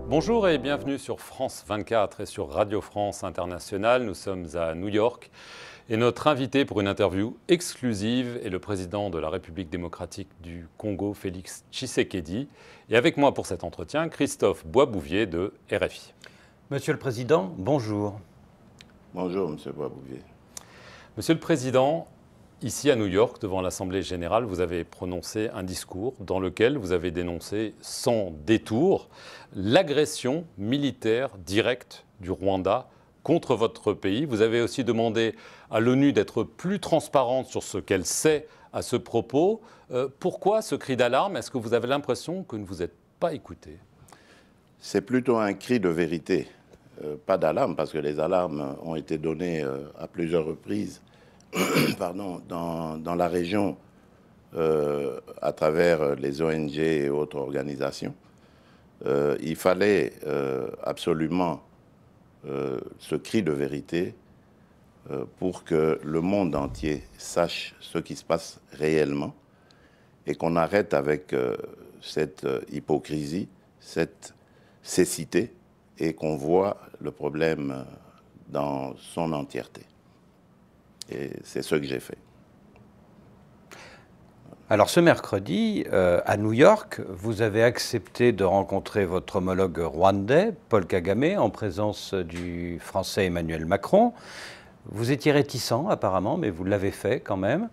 Bonjour et bienvenue sur France 24 et sur Radio France Internationale. Nous sommes à New York et notre invité pour une interview exclusive est le président de la République démocratique du Congo, Félix Tshisekedi. Et avec moi pour cet entretien, Christophe Boisbouvier de RFI. Monsieur le Président, bonjour. Bonjour, Monsieur Boisbouvier. Monsieur le Président, ici à New York, devant l'Assemblée générale, vous avez prononcé un discours dans lequel vous avez dénoncé sans détour l'agression militaire directe du Rwanda contre votre pays. Vous avez aussi demandé à l'ONU d'être plus transparente sur ce qu'elle sait à ce propos. Pourquoi ce cri d'alarme? Est-ce que vous avez l'impression que ne vous êtes pas écouté? C'est plutôt un cri de vérité, pas d'alarme, parce que les alarmes ont été données à plusieurs reprises pardon, dans la région à travers les ONG et autres organisations. Il fallait absolument ce cri de vérité pour que le monde entier sache ce qui se passe réellement et qu'on arrête avec cette hypocrisie, cette cécité et qu'on voit le problème dans son entièreté. Et c'est ce que j'ai fait. Alors ce mercredi, à New York, vous avez accepté de rencontrer votre homologue rwandais, Paul Kagame, en présence du Français Emmanuel Macron. Vous étiez réticent apparemment, mais vous l'avez fait quand même.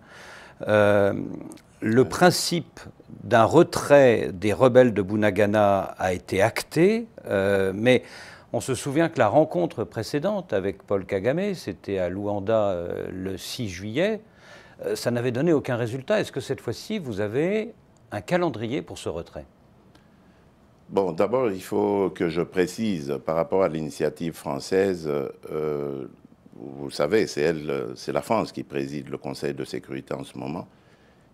Le principe d'un retrait des rebelles de Bunagana a été acté, mais on se souvient que la rencontre précédente avec Paul Kagame, c'était à Luanda le 6 juillet, ça n'avait donné aucun résultat. Est-ce que cette fois-ci, vous avez un calendrier pour ce retrait? Bon, d'abord, il faut que je précise par rapport à l'initiative française, vous savez, c'est la France qui préside le Conseil de sécurité en ce moment.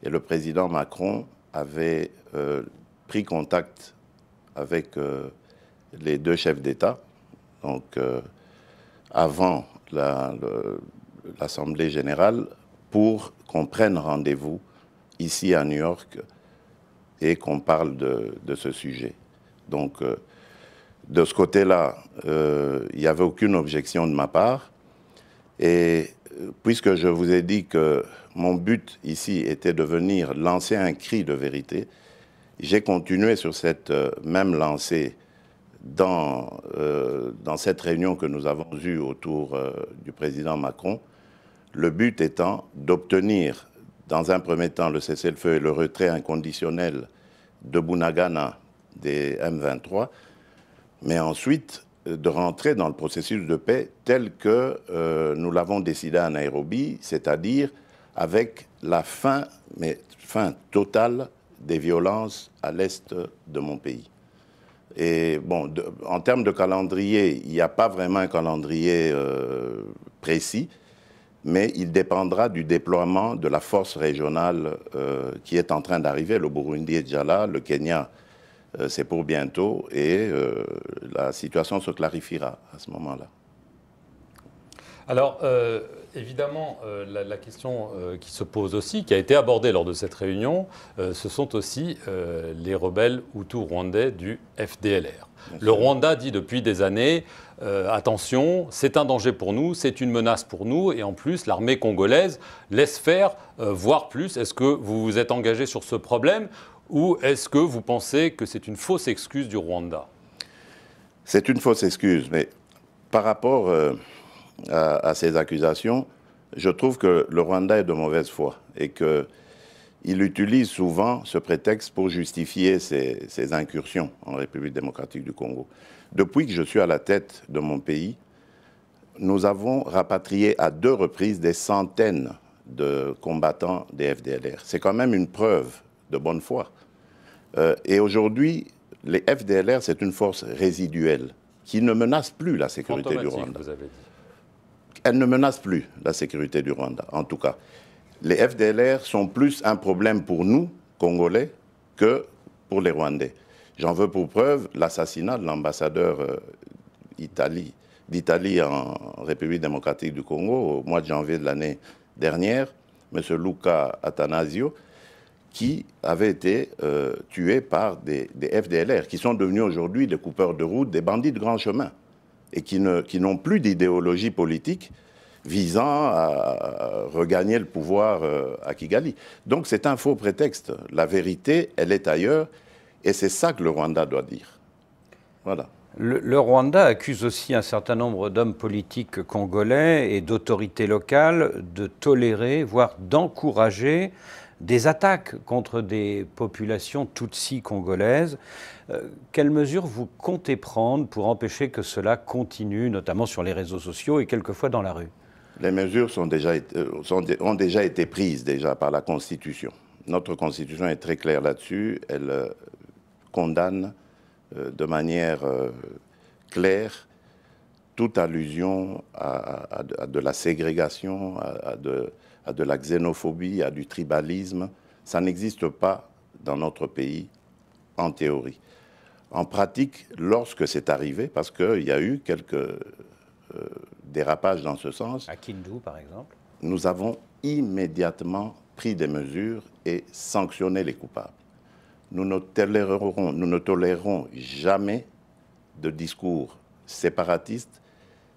Et le président Macron avait pris contact avec les deux chefs d'État, donc avant l'Assemblée générale, pour qu'on prenne rendez-vous ici à New York et qu'on parle de ce sujet. Donc, de ce côté-là, il n'y avait aucune objection de ma part. Et puisque je vous ai dit que mon but ici était de venir lancer un cri de vérité, j'ai continué sur cette même lancée dans cette réunion que nous avons eue autour du président Macron, le but étant d'obtenir, dans un premier temps, le cessez-le-feu et le retrait inconditionnel de Bunagana des M23, mais ensuite de rentrer dans le processus de paix tel que nous l'avons décidé à Nairobi, c'est-à-dire avec la fin totale des violences à l'est de mon pays. Et bon, en termes de calendrier, il n'y a pas vraiment un calendrier précis, mais il dépendra du déploiement de la force régionale qui est en train d'arriver. Le Burundi est déjà là, le Kenya, c'est pour bientôt, et la situation se clarifiera à ce moment-là. Alors, évidemment, la question qui se pose aussi, qui a été abordée lors de cette réunion, ce sont aussi les rebelles hutus rwandais du FDLR. Le Rwanda dit depuis des années, attention, c'est un danger pour nous, c'est une menace pour nous, et en plus, l'armée congolaise laisse faire, voire plus. Est-ce que vous vous êtes engagé sur ce problème, ou est-ce que vous pensez que c'est une fausse excuse du Rwanda? C'est une fausse excuse, mais par rapport à ces accusations, je trouve que le Rwanda est de mauvaise foi et qu'il utilise souvent ce prétexte pour justifier ses incursions en République démocratique du Congo. Depuis que je suis à la tête de mon pays, nous avons rapatrié à 2 reprises des centaines de combattants des FDLR. C'est quand même une preuve de bonne foi. Et aujourd'hui, les FDLR, c'est une force résiduelle qui ne menace plus la sécurité du Rwanda. Vous avez dit. Elle ne menace plus la sécurité du Rwanda, en tout cas. Les FDLR sont plus un problème pour nous, Congolais, que pour les Rwandais. J'en veux pour preuve l'assassinat de l'ambassadeur d'Italie en République démocratique du Congo au mois de janvier de l'année dernière, M. Luca Attanasio, qui avaient été tués par des FDLR, qui sont devenus aujourd'hui des coupeurs de route, des bandits de grand chemin, et qui n'ont plus d'idéologie politique visant à regagner le pouvoir à Kigali. Donc c'est un faux prétexte. La vérité, elle est ailleurs, et c'est ça que le Rwanda doit dire. Voilà. Le Rwanda accuse aussi un certain nombre d'hommes politiques congolais et d'autorités locales de tolérer, voire d'encourager des attaques contre des populations tutsis congolaises. Quelles mesures vous comptez prendre pour empêcher que cela continue, notamment sur les réseaux sociaux et quelquefois dans la rue? Les mesures ont déjà été prises par la Constitution. Notre Constitution est très claire là-dessus. Elle condamne de manière claire toute allusion à de la ségrégation, à de la xénophobie, à du tribalisme. Ça n'existe pas dans notre pays en théorie. En pratique, lorsque c'est arrivé, parce qu'il y a eu quelques dérapages dans ce sens. À Kindu, par exemple. Nous avons immédiatement pris des mesures et sanctionné les coupables. Nous ne tolérerons jamais de discours séparatistes,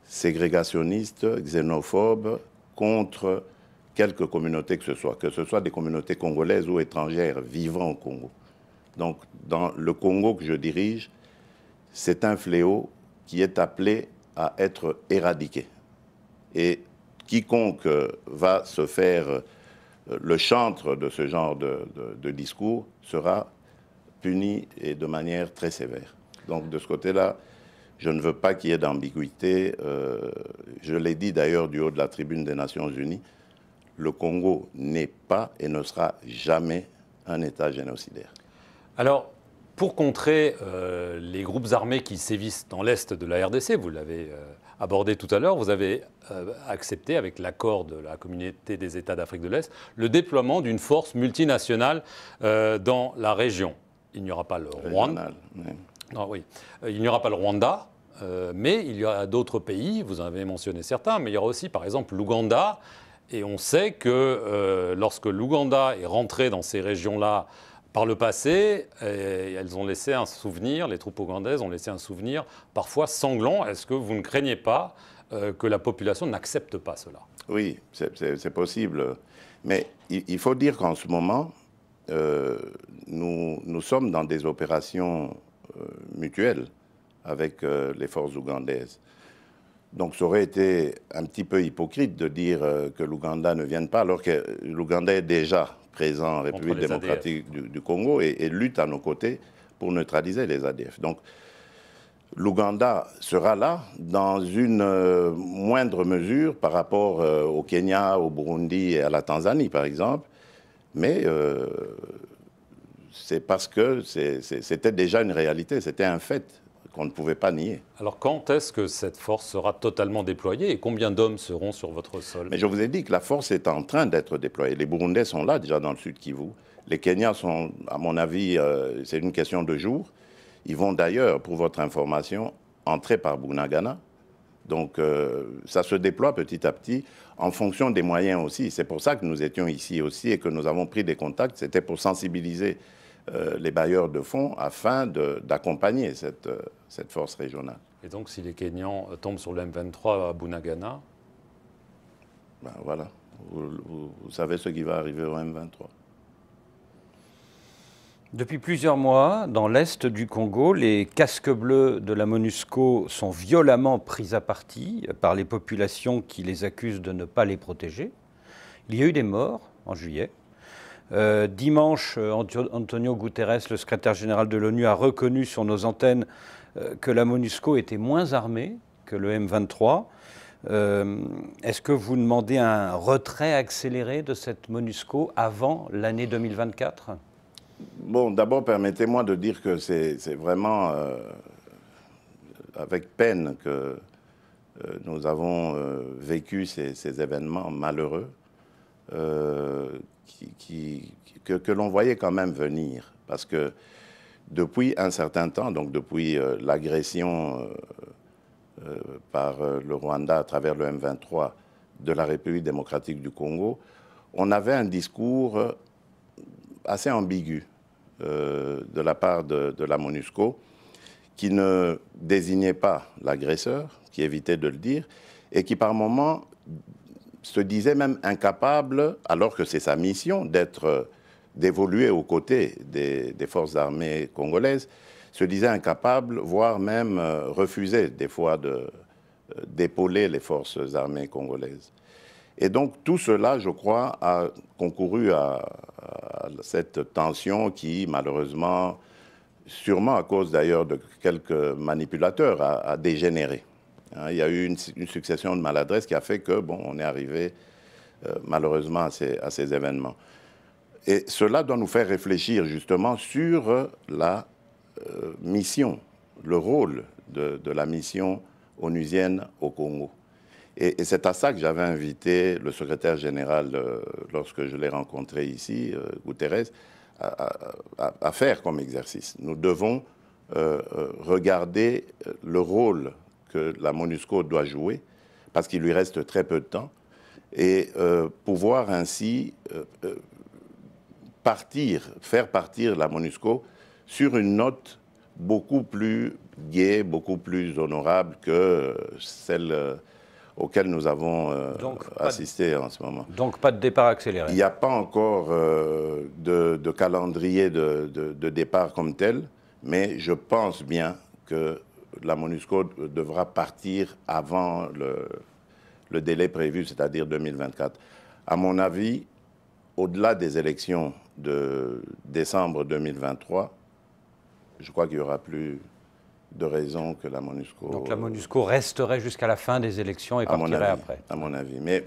ségrégationnistes, xénophobes contre quelque communauté que ce soit des communautés congolaises ou étrangères vivant au Congo. Donc, dans le Congo que je dirige, c'est un fléau qui est appelé à être éradiqué. Et quiconque va se faire le chantre de ce genre de discours sera puni et de manière très sévère. Donc de ce côté-là, je ne veux pas qu'il y ait d'ambiguïté. Je l'ai dit d'ailleurs du haut de la tribune des Nations Unies, le Congo n'est pas et ne sera jamais un État génocidaire. Alors, pour contrer les groupes armés qui sévissent dans l'est de la RDC, vous l'avez abordé tout à l'heure, vous avez accepté, avec l'accord de la communauté des États d'Afrique de l'Est, le déploiement d'une force multinationale dans la région. Il n'y aura pas le Rwanda. Non, oui. Il n'y aura pas le Rwanda, mais il y aura d'autres pays, vous en avez mentionné certains, mais il y aura aussi par exemple l'Ouganda. Et on sait que lorsque l'Ouganda est rentré dans ces régions-là par le passé, elles ont laissé un souvenir, les troupes ougandaises ont laissé un souvenir parfois sanglant. Est-ce que vous ne craignez pas que la population n'accepte pas cela? Oui, c'est possible. Mais il faut dire qu'en ce moment, nous sommes dans des opérations mutuelles avec les forces ougandaises. Donc ça aurait été un petit peu hypocrite de dire que l'Ouganda ne vienne pas, alors que l'Ouganda est déjà présent en République démocratique du Congo et lutte à nos côtés pour neutraliser les ADF. Donc l'Ouganda sera là dans une moindre mesure par rapport au Kenya, au Burundi et à la Tanzanie, par exemple. Mais c'est parce que c'était déjà une réalité, c'était un fait qu'on ne pouvait pas nier. Alors quand est-ce que cette force sera totalement déployée et combien d'hommes seront sur votre sol? Mais je vous ai dit que la force est en train d'être déployée. Les Burundais sont là déjà dans le sud Kivu. Les Kenyans sont, à mon avis, c'est une question de jours. Ils vont d'ailleurs, pour votre information, entrer par Bunagana. Donc ça se déploie petit à petit en fonction des moyens aussi. C'est pour ça que nous étions ici aussi et que nous avons pris des contacts. C'était pour sensibiliser les bailleurs de fonds afin d'accompagner cette force régionale. Et donc si les Kenyans tombent sur le M23 à Bunagana? Ben voilà, vous savez ce qui va arriver au M23. Depuis plusieurs mois, dans l'est du Congo, les casques bleus de la MONUSCO sont violemment pris à partie par les populations qui les accusent de ne pas les protéger. Il y a eu des morts en juillet. Dimanche, Antonio Guterres, le secrétaire général de l'ONU, a reconnu sur nos antennes que la MONUSCO était moins armée que le M23. Est-ce que vous demandez un retrait accéléré de cette MONUSCO avant l'année 2024 ? Bon, d'abord, permettez-moi de dire que c'est vraiment avec peine que nous avons vécu ces événements malheureux que l'on voyait quand même venir. Parce que depuis un certain temps, donc depuis l'agression par le Rwanda à travers le M23 de la République démocratique du Congo, on avait un discours assez ambigu de la part de la MONUSCO, qui ne désignait pas l'agresseur, qui évitait de le dire, et qui par moments se disait même incapable, alors que c'est sa mission d'évoluer aux côtés des forces armées congolaises, se disait incapable, voire même refusait des fois d'épauler les forces armées congolaises. Et donc tout cela, je crois, a concouru à cette tension qui, malheureusement, sûrement à cause d'ailleurs de quelques manipulateurs, a dégénéré. Hein, il y a eu une succession de maladresses qui a fait que, bon, on est arrivé malheureusement à ces événements. Et cela doit nous faire réfléchir justement sur la mission, le rôle de la mission onusienne au Congo. Et c'est à ça que j'avais invité le secrétaire général, lorsque je l'ai rencontré ici, Guterres, à faire comme exercice. Nous devons regarder le rôle que la MONUSCO doit jouer, parce qu'il lui reste très peu de temps, et pouvoir ainsi faire partir la MONUSCO sur une note beaucoup plus gaie, beaucoup plus honorable que celle auquel nous avons assisté en ce moment. Donc pas de départ accéléré. Il n'y a pas encore de calendrier de départ comme tel, mais je pense bien que la MONUSCO devra partir avant le délai prévu, c'est-à-dire 2024. À mon avis, au-delà des élections de décembre 2023, je crois qu'il n'y aura plus de raison que la MONUSCO... Donc la MONUSCO resterait jusqu'à la fin des élections et partirait après. À mon avis. Mais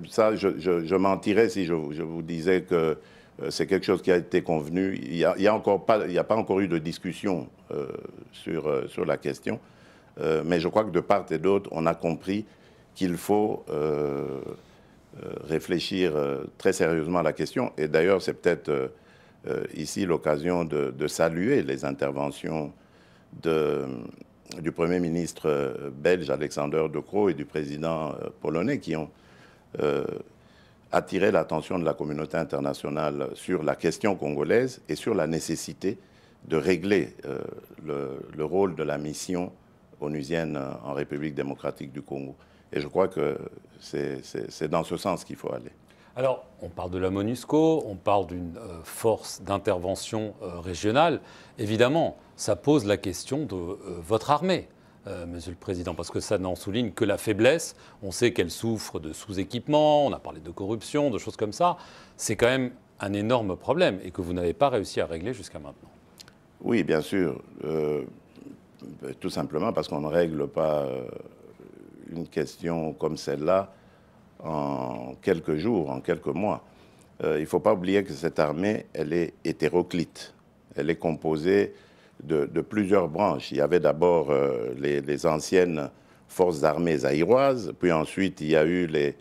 ça, je mentirais si je vous disais que c'est quelque chose qui a été convenu. Il n'y a pas encore eu de discussion sur la question. Mais je crois que de part et d'autre, on a compris qu'il faut réfléchir très sérieusement à la question. Et d'ailleurs, c'est peut-être ici l'occasion de saluer les interventions du Premier ministre belge Alexander De Croo et du président polonais qui ont attiré l'attention de la communauté internationale sur la question congolaise et sur la nécessité de régler le rôle de la mission onusienne en République démocratique du Congo. Et je crois que c'est dans ce sens qu'il faut aller. Alors, on parle de la MONUSCO, on parle d'une force d'intervention régionale. Évidemment, ça pose la question de votre armée, Monsieur le Président, parce que ça n'en souligne que la faiblesse. On sait qu'elle souffre de sous-équipement, on a parlé de corruption, de choses comme ça. C'est quand même un énorme problème et que vous n'avez pas réussi à régler jusqu'à maintenant. Oui, bien sûr. Tout simplement parce qu'on ne règle pas une question comme celle-là en quelques jours, en quelques mois. Il ne faut pas oublier que cette armée, elle est hétéroclite. Elle est composée de plusieurs branches. Il y avait d'abord les anciennes forces armées zaïroises, puis ensuite il y a eu les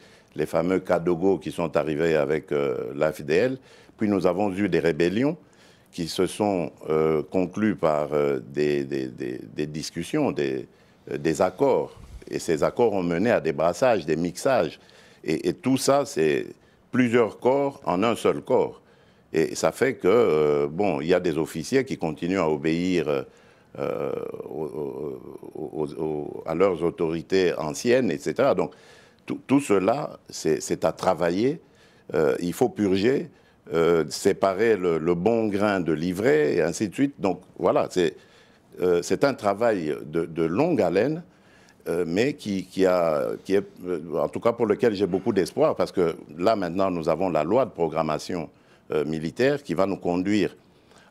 fameux Kadogo qui sont arrivés avec l'AFDL, puis nous avons eu des rébellions qui se sont conclues par des discussions, des accords. Et ces accords ont mené à des brassages, des mixages. Et tout ça, c'est plusieurs corps en un seul corps. Et ça fait que, bon, il y a des officiers qui continuent à obéir à leurs autorités anciennes, etc. Donc, tout cela, c'est à travailler. Il faut purger, séparer le bon grain de l'ivraie, et ainsi de suite. Donc, voilà, c'est un travail de longue haleine, mais qui est, en tout cas pour lequel j'ai beaucoup d'espoir, parce que là, maintenant, nous avons la loi de programmation militaire qui va nous conduire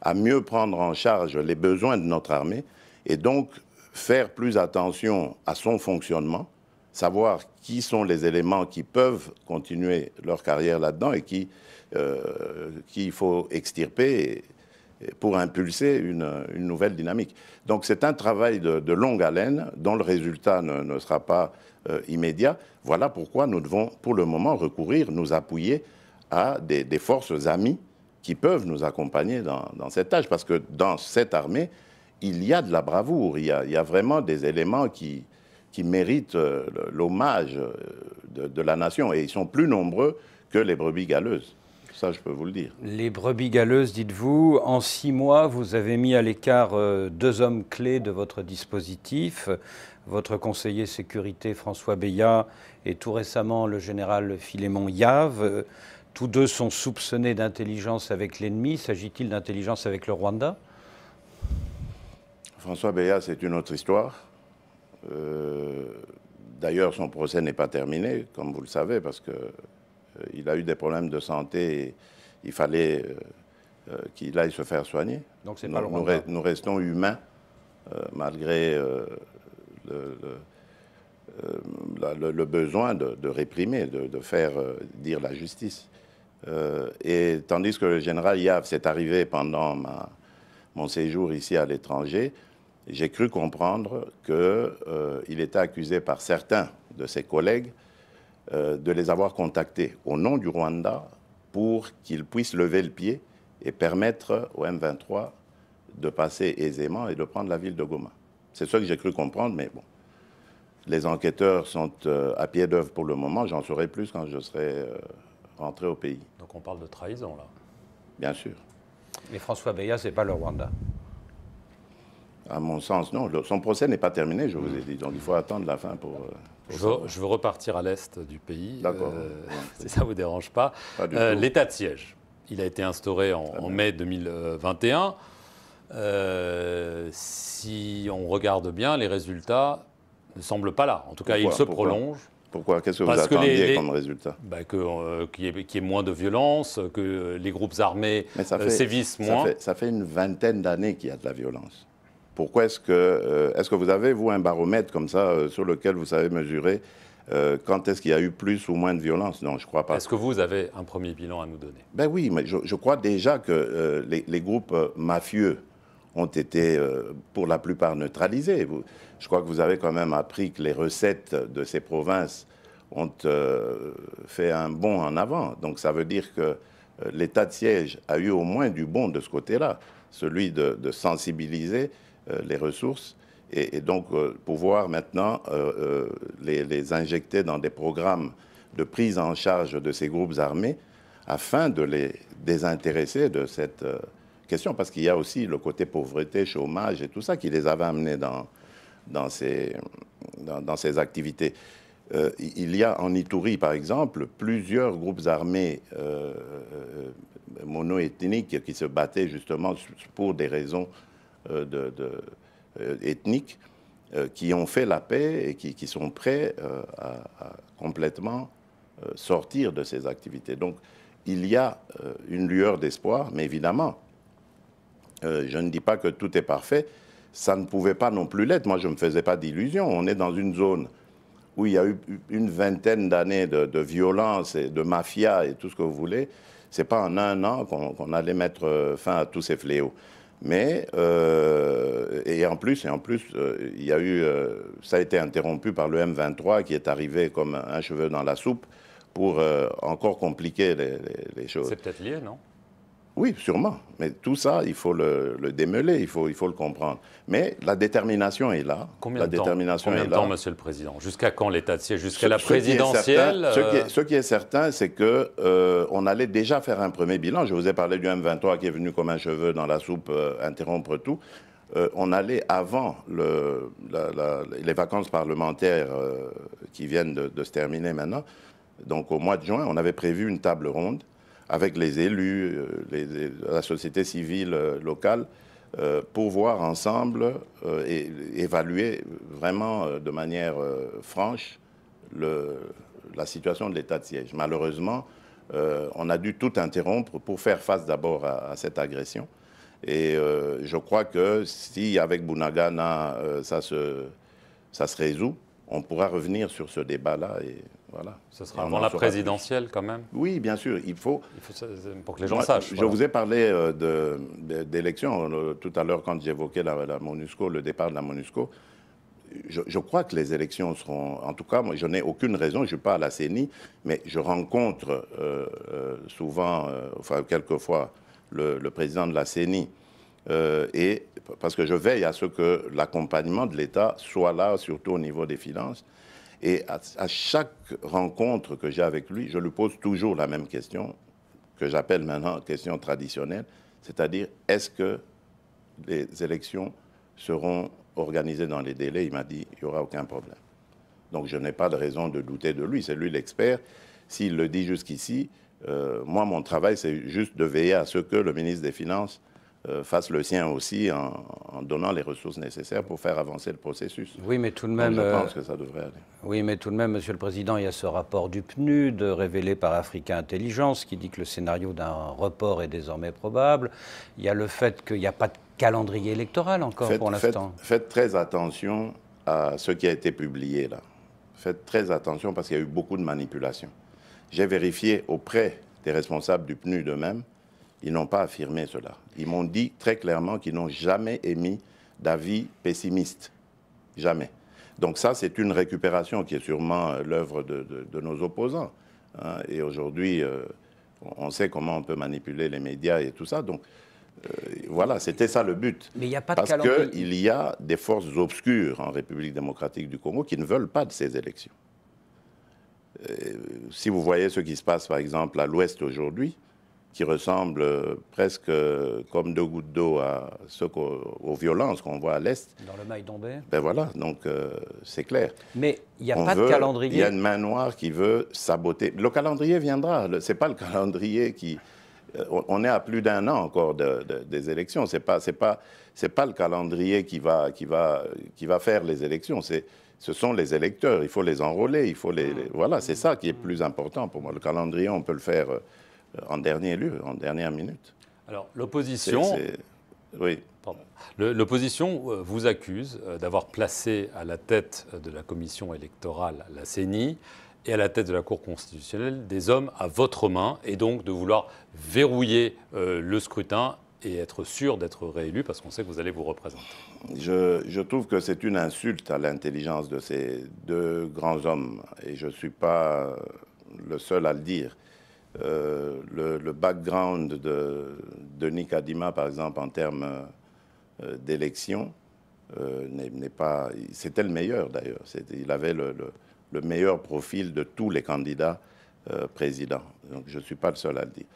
à mieux prendre en charge les besoins de notre armée et donc faire plus attention à son fonctionnement, savoir qui sont les éléments qui peuvent continuer leur carrière là-dedans et qu'il faut extirper pour impulser une nouvelle dynamique. Donc c'est un travail de longue haleine dont le résultat ne sera pas immédiat. Voilà pourquoi nous devons pour le moment recourir, nous appuyer à des forces amies qui peuvent nous accompagner dans cette tâche. Parce que dans cette armée, il y a de la bravoure, il y a vraiment des éléments qui méritent l'hommage de la nation. Et ils sont plus nombreux que les brebis galeuses. Ça, je peux vous le dire. Les brebis galeuses, dites-vous, en 6 mois, vous avez mis à l'écart 2 hommes clés de votre dispositif, votre conseiller sécurité François Beya et tout récemment le général Philémon Yave. Tous deux sont soupçonnés d'intelligence avec l'ennemi. S'agit-il d'intelligence avec le Rwanda? François Beya, c'est une autre histoire. D'ailleurs, son procès n'est pas terminé, comme vous le savez, parce qu'il a eu des problèmes de santé et il fallait qu'il aille se faire soigner. Donc c'est pas le Rwanda. Nous restons humains, malgré le besoin de réprimer, de faire dire la justice. Et tandis que le général Yave s'est arrivé pendant mon séjour ici à l'étranger, j'ai cru comprendre qu'il était accusé par certains de ses collègues de les avoir contactés au nom du Rwanda pour qu'ils puissent lever le pied et permettre au M23 de passer aisément et de prendre la ville de Goma. C'est ce que j'ai cru comprendre, mais bon. Les enquêteurs sont à pied d'œuvre pour le moment. J'en saurai plus quand je serai rentré au pays. Donc on parle de trahison, là. Bien sûr. Mais François Beya, ce n'est pas le Rwanda. À mon sens, non. Son procès n'est pas terminé, je vous ai dit. Donc il faut attendre la fin pour je veux repartir à l'est du pays. D'accord. Si ça ne vous dérange pas. Pas du tout. L'état de siège, il a été instauré en mai 2021. Si on regarde bien, les résultats ne semblent pas là. En tout cas, ils se prolongent. Pourquoi? Qu'est-ce que vous attendiez comme résultat? Qu'il y ait moins de violence, que les groupes armés sévissent moins. Ça fait une vingtaine d'années qu'il y a de la violence. Pourquoi est-ce que vous avez, vous, un baromètre comme ça sur lequel vous savez mesurer quand est-ce qu'il y a eu plus ou moins de violence? Non, je ne crois pas. Est-ce que vous avez un premier bilan à nous donner? Ben oui, mais je crois déjà que les groupes mafieux ont été pour la plupart neutralisés. Je crois que vous avez quand même appris que les recettes de ces provinces ont fait un bond en avant. Donc ça veut dire que l'état de siège a eu au moins du bon de ce côté-là, celui de sensibiliser les ressources et donc pouvoir maintenant les injecter dans des programmes de prise en charge de ces groupes armés afin de les désintéresser de cette question. Parce qu'il y a aussi le côté pauvreté, chômage et tout ça qui les avait amenés dans ces activités. Il y a en Ituri, par exemple, plusieurs groupes armés mono-ethniques qui se battaient justement pour des raisons ethniques, qui ont fait la paix et qui sont prêts à complètement sortir de ces activités. Donc, il y a une lueur d'espoir, mais évidemment, je ne dis pas que tout est parfait. Ça ne pouvait pas non plus l'être. Moi, je ne me faisais pas d'illusions. On est dans une zone où il y a eu une vingtaine d'années de violence et de mafia et tout ce que vous voulez. Ce n'est pas en un an qu'on allait mettre fin à tous ces fléaux. Mais, et en plus, il y a eu, ça a été interrompu par le M23 qui est arrivé comme un cheveu dans la soupe pour encore compliquer les choses. C'est peut-être lié, non? Oui, sûrement. Mais tout ça, il faut le démêler, il faut le comprendre. Mais la détermination est là. Combien de temps, Monsieur le Président? Jusqu'à quand l'état de siège? Jusqu'à la présidentielle? Ce qui est certain, c'est qu'on allait déjà faire un premier bilan. Je vous ai parlé du M23 qui est venu comme un cheveu dans la soupe interrompre tout. On allait, avant les vacances parlementaires qui viennent de se terminer maintenant, donc au mois de juin, on avait prévu une table ronde avec les élus, la société civile locale, pour voir ensemble et évaluer vraiment de manière franche la situation de l'état de siège. Malheureusement, on a dû tout interrompre pour faire face d'abord à cette agression. Et je crois que si avec Bunagana ça se résout, on pourra revenner sur ce débat-là. Et voilà. Ce sera avant la présidentielle quand même? Oui, bien sûr. Il faut pour que les gens sachent. Je vous ai parlé d'élections tout à l'heure quand j'évoquais la MONUSCO, le départ de la MONUSCO. Je crois que les élections seront... En tout cas, moi, je n'ai aucune raison, je ne suis pas à la CENI, mais je rencontre souvent, enfin quelquefois, le président de la CENI, et parce que je veille à ce que l'accompagnement de l'État soit là, surtout au niveau des finances. Et à chaque rencontre que j'ai avec lui, je lui pose toujours la même question. que j'appelle maintenant question traditionnelle, c'est-à-dire est-ce que les élections seront organisées dans les délais? Il m'a dit il n'y aura aucun problème. Donc je n'ai pas de raison de douter de lui, c'est lui l'expert. S'il le dit jusqu'ici, moi mon travail c'est juste de veiller à ce que le ministre des Finances fasse le sien aussi en donnant les ressources nécessaires pour faire avancer le processus. Oui, mais tout de même... Donc, je pense que ça devrait aller. Oui, mais tout de même, Monsieur le Président, il y a ce rapport du PNUD révélé par Africa Intelligence qui dit que le scénario d'un report est désormais probable. Il y a le fait qu'il n'y a pas de calendrier électoral encore pour l'instant. Faites très attention à ce qui a été publié là. Faites très attention parce qu'il y a eu beaucoup de manipulations. J'ai vérifié auprès des responsables du PNUD eux-mêmes. Ils n'ont pas affirmé cela. Ils m'ont dit très clairement qu'ils n'ont jamais émis d'avis pessimiste. Jamais. Donc ça, c'est une récupération qui est sûrement l'œuvre de nos opposants. Hein. Et aujourd'hui, on sait comment on peut manipuler les médias et tout ça. Donc voilà, c'était ça le but. Mais il n'y a pas de Parce qu'il y a des forces obscures en République démocratique du Congo qui ne veulent pas de ces élections. Si vous voyez ce qui se passe, par exemple, à l'Ouest aujourd'hui, qui ressemble presque comme deux gouttes d'eau aux violences qu'on voit à l'Est. Dans le Maï-Dombé. Ben voilà, donc c'est clair. Mais il n'y a pas de calendrier. Il y a une main noire qui veut saboter. Le calendrier viendra. Ce n'est pas le calendrier qui... on est à plus d'1 an encore des élections. Ce n'est pas le calendrier qui va faire les élections. Ce sont les électeurs. Il faut les enrôler. Voilà, c'est ça qui est plus important pour moi. Le calendrier, on peut le faire... en dernier lieu, en dernière minute. Alors, l'opposition... Oui. L'opposition vous accuse d'avoir placé à la tête de la commission électorale, la CENI, et à la tête de la Cour constitutionnelle des hommes à votre main, et donc de vouloir verrouiller le scrutin et être sûr d'être réélu, parce qu'on sait que vous allez vous représenter. Je trouve que c'est une insulte à l'intelligence de ces deux grands hommes, et je ne suis pas le seul à le dire. Le background de Denis Kadima, par exemple, en termes d'élection, n'est pas... C'était le meilleur, d'ailleurs. Il avait le meilleur profil de tous les candidats présidents. Donc, je ne suis pas le seul à le dire.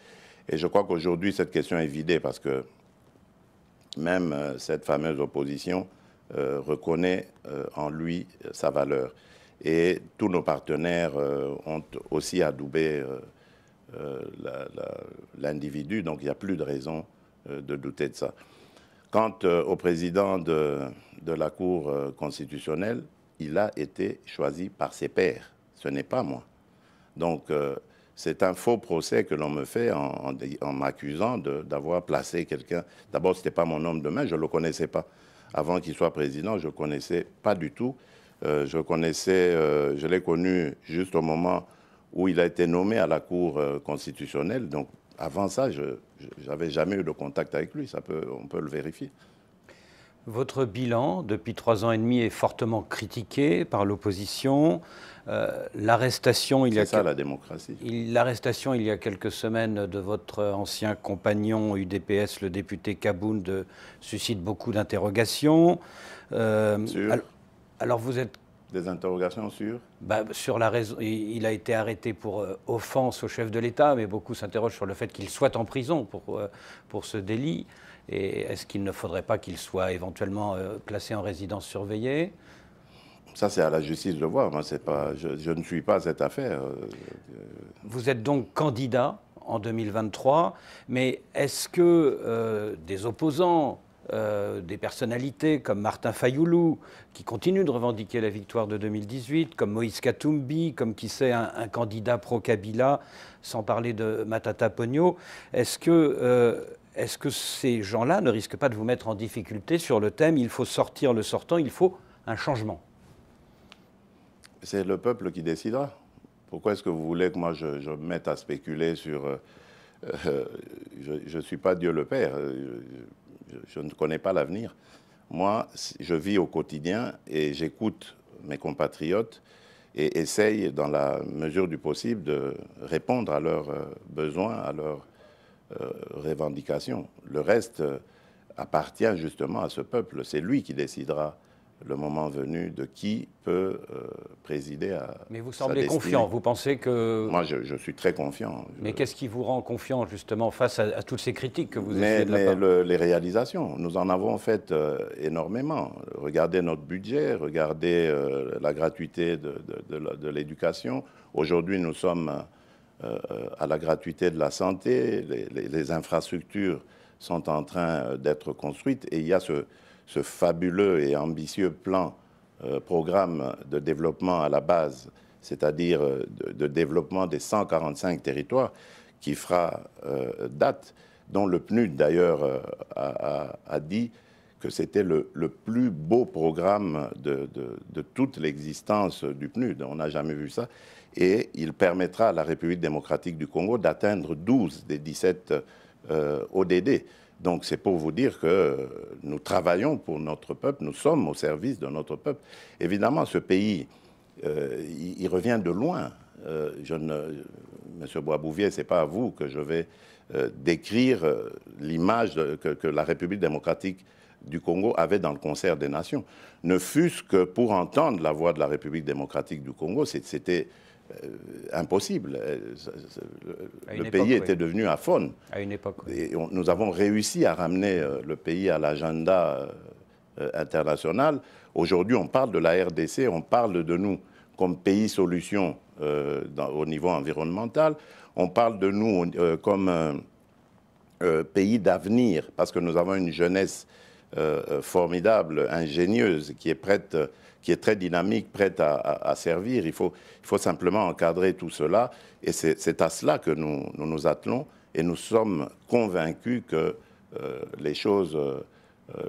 Et je crois qu'aujourd'hui, cette question est vidée parce que même cette fameuse opposition reconnaît en lui sa valeur. Et tous nos partenaires ont aussi adoubé... l'individu, donc il n'y a plus de raison de douter de ça. Quant au président de la Cour constitutionnelle, il a été choisi par ses pairs, ce n'est pas moi. Donc c'est un faux procès que l'on me fait en m'accusant d'avoir placé quelqu'un. D'abord, ce n'était pas mon homme de main, je ne le connaissais pas. Avant qu'il soit président, je ne le connaissais pas du tout. Je l'ai connu juste au moment où il a été nommé à la Cour constitutionnelle. Donc, avant ça, je n'avais jamais eu de contact avec lui. On peut le vérifier. Votre bilan, depuis 3 ans et demi, est fortement critiqué par l'opposition. L'arrestation, c'est ça, la démocratie. L'arrestation, il y a quelques semaines, de votre ancien compagnon UDPS, le député Kabound, suscite beaucoup d'interrogations. Alors, vous êtes... Des interrogations sur sur la raison. Il a été arrêté pour offense au chef de l'État, mais beaucoup s'interrogent sur le fait qu'il soit en prison pour ce délit. Et est-ce qu'il ne faudrait pas qu'il soit éventuellement placé en résidence surveillée? Ça, c'est à la justice de voir. Moi, je ne suis pas cette affaire. Vous êtes donc candidat en 2023, mais est-ce que des opposants, des personnalités comme Martin Fayoulou, qui continuent de revendiquer la victoire de 2018, comme Moïse Katumbi, comme qui sait un candidat pro-Kabila, sans parler de Matata Ponyo, est-ce que ces gens-là ne risquent pas de vous mettre en difficulté sur le thème « il faut sortir le sortant, il faut un changement » ? C'est le peuple qui décidera. Pourquoi est-ce que vous voulez que moi je me mette à spéculer sur... je ne suis pas Dieu le Père. Je ne connais pas l'avenir. Moi, je vis au quotidien et j'écoute mes compatriotes et essaye, dans la mesure du possible, de répondre à leurs besoins, à leurs revendications. Le reste appartient justement à ce peuple. C'est lui qui décidera, le moment venu, de qui peut présider à Mais vous sa semblez destinée. confiant, vous pensez que... Moi, je suis très confiant. Mais qu'est-ce qui vous rend confiant, justement, face à toutes ces critiques que vous essayez de la part? Les réalisations, nous en avons fait énormément. Regardez notre budget, regardez la gratuité de l'éducation. Aujourd'hui, nous sommes à la gratuité de la santé. Les infrastructures sont en train d'être construites. Et il y a ce fabuleux et ambitieux programme de développement à la base, c'est-à-dire de développement des 145 territoires, qui fera date, dont le PNUD d'ailleurs a dit que c'était le plus beau programme de toute l'existence du PNUD. On n'a jamais vu ça. Et il permettra à la République démocratique du Congo d'atteindre 12 des 17 ODD. Donc c'est pour vous dire que nous travaillons pour notre peuple, nous sommes au service de notre peuple. Évidemment, ce pays, il revient de loin. Monsieur Boisbouvier, ce n'est pas à vous que je vais décrire l'image que la République démocratique du Congo avait dans le concert des nations. Ne fût-ce que pour entendre la voix de la République démocratique du Congo, c'était impossible. Le pays était devenu aphone. À une époque, oui. Et nous avons réussi à ramener le pays à l'agenda international. Aujourd'hui, on parle de la RDC, on parle de nous comme pays solution au niveau environnemental. On parle de nous comme pays d'avenir, parce que nous avons une jeunesse formidable, ingénieuse, qui est prête, qui est très dynamique, prête à servir. Il faut simplement encadrer tout cela. Et c'est à cela que nous attelons. Et nous sommes convaincus que les choses,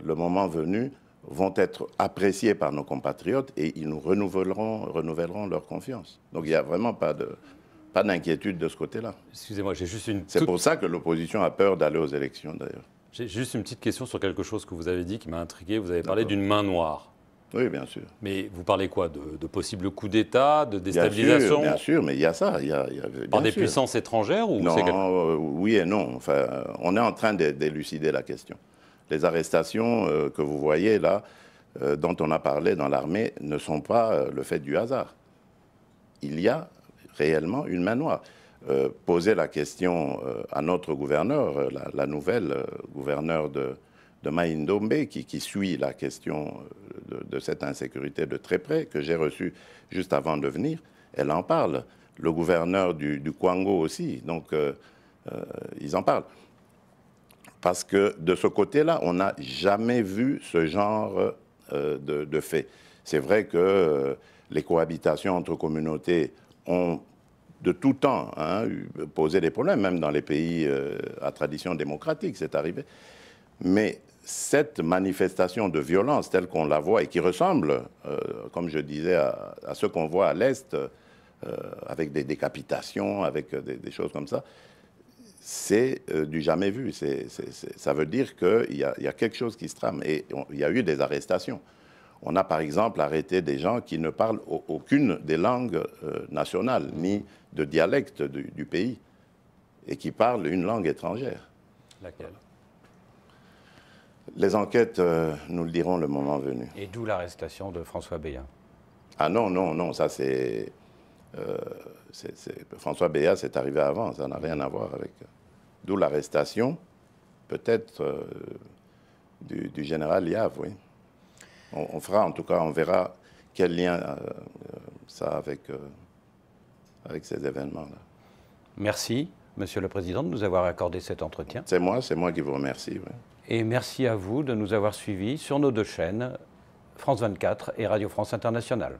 le moment venu, vont être appréciées par nos compatriotes et ils nous renouvelleront leur confiance. Donc il n'y a vraiment pas d'inquiétude de ce côté-là. Excusez-moi, j'ai juste une... C'est pour ça que l'opposition a peur d'aller aux élections, d'ailleurs. J'ai juste une petite question sur quelque chose que vous avez dit qui m'a intrigué. Vous avez parlé d'une main noire. Oui, bien sûr. Mais vous parlez quoi? De possibles coups d'État, de déstabilisation? Bien sûr, mais il y a ça. Par des puissances étrangères ou non, oui et non. Enfin, on est en train d'élucider la question. Les arrestations que vous voyez là, dont on a parlé dans l'armée, ne sont pas le fait du hasard. Il y a réellement une main noire. Poser la question à notre gouverneur, la nouvelle gouverneure de Mai-Ndombe, qui suit la question de cette insécurité de très près, que j'ai reçue juste avant de venir, elle en parle. Le gouverneur du Kwango aussi, donc ils en parlent. Parce que de ce côté-là, on n'a jamais vu ce genre de fait. C'est vrai que les cohabitations entre communautés ont de tout temps posé des problèmes, même dans les pays à tradition démocratique, c'est arrivé. Mais cette manifestation de violence telle qu'on la voit et qui ressemble, comme je disais, à ce qu'on voit à l'Est, avec des décapitations, avec des choses comme ça, c'est du jamais vu. Ça veut dire qu'il y a quelque chose qui se trame. Et il y a eu des arrestations. On a par exemple arrêté des gens qui ne parlent aucune des langues nationales, ni de dialecte du pays, et qui parlent une langue étrangère. Laquelle? Les enquêtes nous le diront le moment venu. Et d'où l'arrestation de François Béat? Ah non, ça c'est... François Béat, c'est arrivé avant, ça n'a rien à voir avec... D'où l'arrestation, peut-être, du général Liave, oui. On fera, en tout cas, on verra quel lien ça a avec ces événements-là. Merci, Monsieur le Président, de nous avoir accordé cet entretien. C'est moi qui vous remercie. Oui. Et merci à vous de nous avoir suivis sur nos deux chaînes, France 24 et Radio France Internationale.